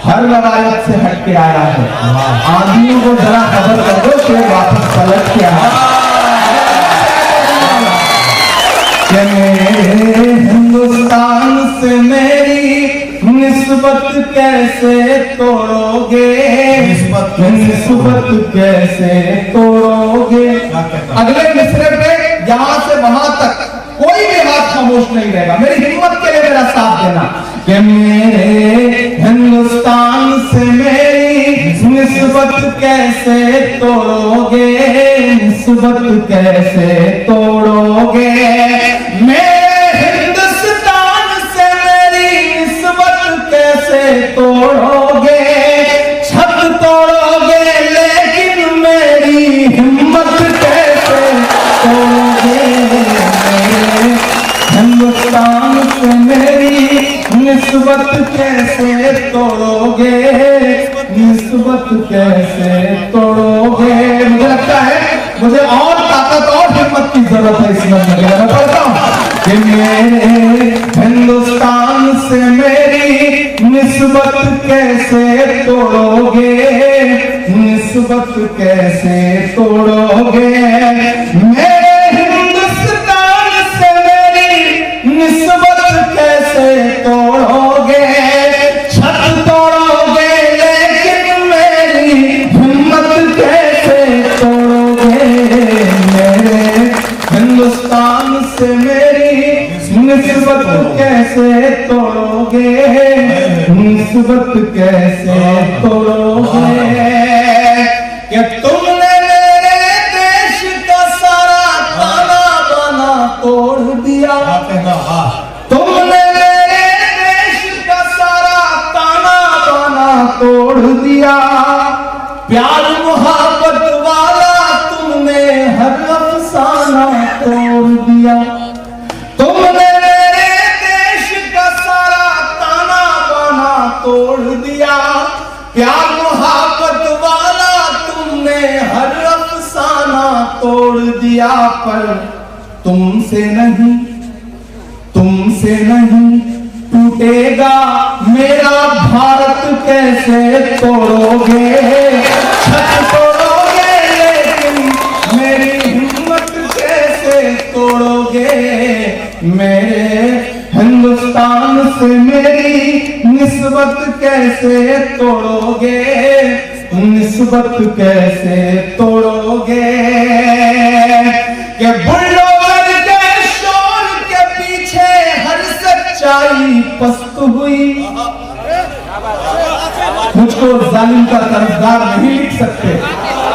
हर रवायत से हट के आया है। आदमियों को जरा खबर कर दो कि वापस पलट के आया। मेरे हिंदुस्तान से मेरी निस्बत कैसे तोड़ोगे, निस्बत कैसे तोड़ोगे। अगले मिसरे पे यहाँ से वहां तक कोई भी हाथ खामोश नहीं रहेगा। मेरी हिम्मत के लिए मेरा साथ देना कि मेरे हिंदुस्तान से मेरी निस्बत कैसे तोड़ोगे, निस्बत कैसे तोड़ोगे। मेरे हिंदुस्तान से मेरी निस्बत कैसे तोड़ोगे। छत तोड़ोगे लेकिन मेरी हिम्मत कैसे तोड़ोगे। मेरे हिंदुस्तान से मेरी निस्बत कैसे तोड़ोगे, निस्बत कैसे तोड़ोगे। मुझे लगता है मुझे और ताकत और हिम्मत की जरूरत है इस महीने में। मैं पढ़ता हूं कि मेरे हिंदुस्तान से मेरी निस्बत कैसे तोड़ोगे, निस्बत कैसे तोड़ोगे। मेरे हिंदुस्तान से मेरी निस्बत कैसे तोड़ोगे। छत तोड़ोगे लेकिन मेरी हिम्मत कैसे तोड़ोगे। मेरे हिंदुस्तान से मेरी निस्बत कैसे तोड़ोगे, निस्बत कैसे तोड़ोगे। कि तुमने मेरे देश का सारा ताना बाना तोड़ दिया। तुमने मेरे देश का सारा ताना बाना तोड़ दिया। प्यार मोहब्बत वाला तुमने हर अफसाना तोड़ दिया। तुमने मेरे देश का सारा ताना बाना तोड़ दिया। प्यार मोहब्बत वाला तुमने हर अफसाना तोड़ दिया। पर तुमसे नहीं टूटेगा मेरा भारत कैसे तोड़ोगे। छत तोड़ोगे लेकिन मेरी हिम्मत कैसे तोड़ोगे। मेरे हिंदुस्तान से मेरी निस्बत कैसे तोड़ोगे, निस्बत कैसे तोड़ोगे। कि बुलडोजर के शोर के पीछे हर सच्चाई पस्त हुई। मुझको जालिम का तरफदार नहीं लिख सकते,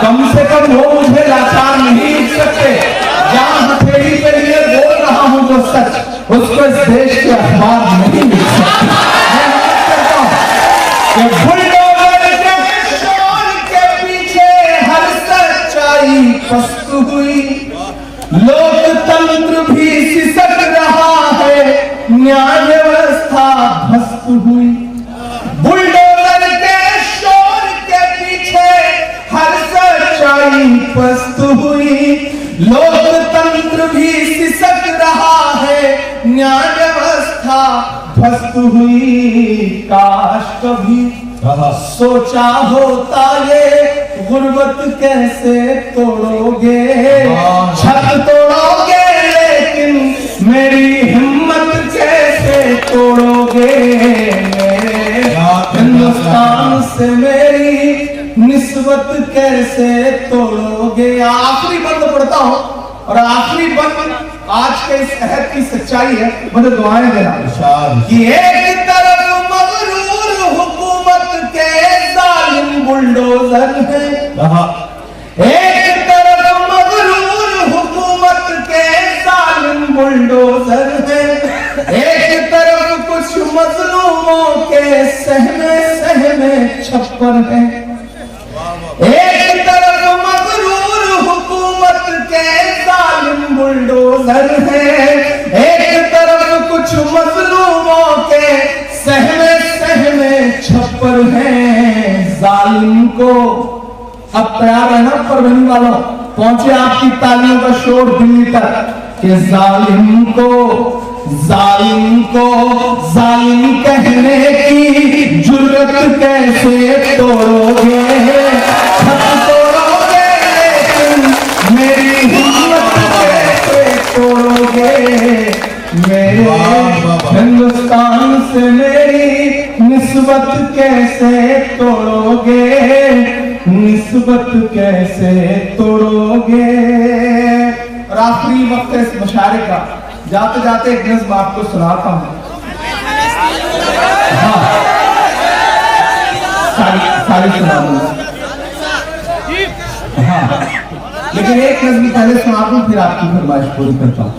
कम से कम वो मुझे लाचार नहीं लिख सकते। जहां हथेली के लिए बोल रहा हूं जो सच, उसको इस देश के अखबार नहीं लिख सकते। बुलडोजर के शोर के पीछे हर सच्चाई पस्त हुई। लोकतंत्र भी सिसक रहा है, न्याय व्यवस्था ध्वस्त हुई। बुलडोजर के शोर के पीछे हर सच्चाई पस्त हुई। लोकतंत्र भी सिसक रहा है, न्याय व्यवस्था ध्वस्त हुई। काश कभी सोचा होता ये गुर्बत कैसे तोड़ोगे। छत तोड़ोगे लेकिन मेरी हिम्मत कैसे तोड़ोगे। मेरे हिंदुस्तान से मेरी निस्बत कैसे तोड़ोगे। आखिरी बंद पढ़ता हूं और आखिरी बंद आज के इस अहद की सच्चाई है। मुझे दुआएं देना कि एक तरफ मगरूर हुकूमत के जालिम बुलडोजर है, एक तरफ मगरूर हुकूमत के जालिम बुलडोजर है। एक तरफ कुछ मजलूमों के सहमे छप्पर है। एक तरफ मगरूर हुकूमत के जालिम बुलडोजर है। एक तरफ कुछ मजलूमों के सहमे छप्पर हैं। जालिम को अब तैयार रहना परभनी वालों, पहुंचे आपकी तालियों का शोर दिल्ली तक कि जालिम को जालिम कहने की जुर्रत कैसे तोड़ोगे, छत तोड़ोगे लेकिन मेरी हिम्मत कैसे तोड़ोगे, मेरे हिंदुस्तान से मेरी निस्बत कैसे तोड़ोगे, निस्बत कैसे तोड़ोगे। और आखिरी वक्त है इस मुशायरे का, जाते जाते एक नज़्म आपको सुनाता हूं। हाँ, सारी सुना दूंगा। हाँ, लेकिन एक नज़्म पहले सुना दूं, फिर आपकी फरमाइश पूरी करता हूं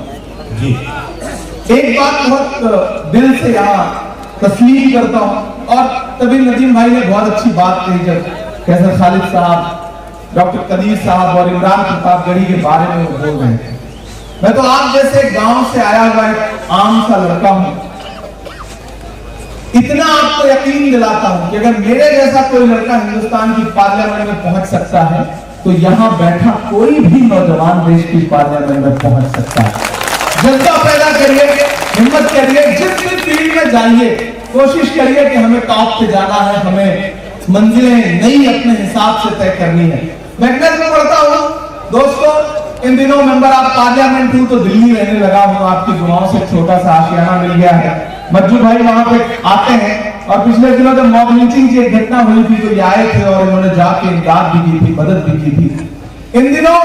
जी। एक बात बहुत दिल से यहाँ तस्लीम करता हूं, और तभी नदीम भाई ने बहुत अच्छी बात कही जब कैसर खालिद साहब, डॉक्टर कदीर साहब और इमरान प्रतापगढ़ी के बारे में वो बोल रहे थे। मैं तो आप जैसे गांव से आया हुआ एक आम सा लड़का हूं, इतना आपको यकीन दिलाता हूं कि अगर मेरे जैसा कोई लड़का हिंदुस्तान की पार्लियामेंट में पहुंच सकता है, तो यहां बैठा कोई भी नौजवान देश की पार्लियामेंट में पहुंच सकता है। जज्बा पैदा करिए, हिम्मत करिए, जिस भी फील्ड में जाइए, कोशिश करिए कि हमें टॉप पे जाना है, हमें मंजिलें नई अपने हिसाब से तय करनी है। मैग्नेट में पढ़ता हूं दोस्तों, इन दिनों मेंबर ऑफ पार्लियामेंट हूं तो दिल्ली रहने लगा हूं, आपकी दुआओं से छोटा सा आशियाना मिल गया है। मज्जू भाई वहां पे आते हैं, और पिछले दिनों जब मॉब लिंचिंग की एक घटना हुई थी तो ये आए थे और इन्होंने जाके इमदाद भी की थी, मदद भी की थी। इन दिनों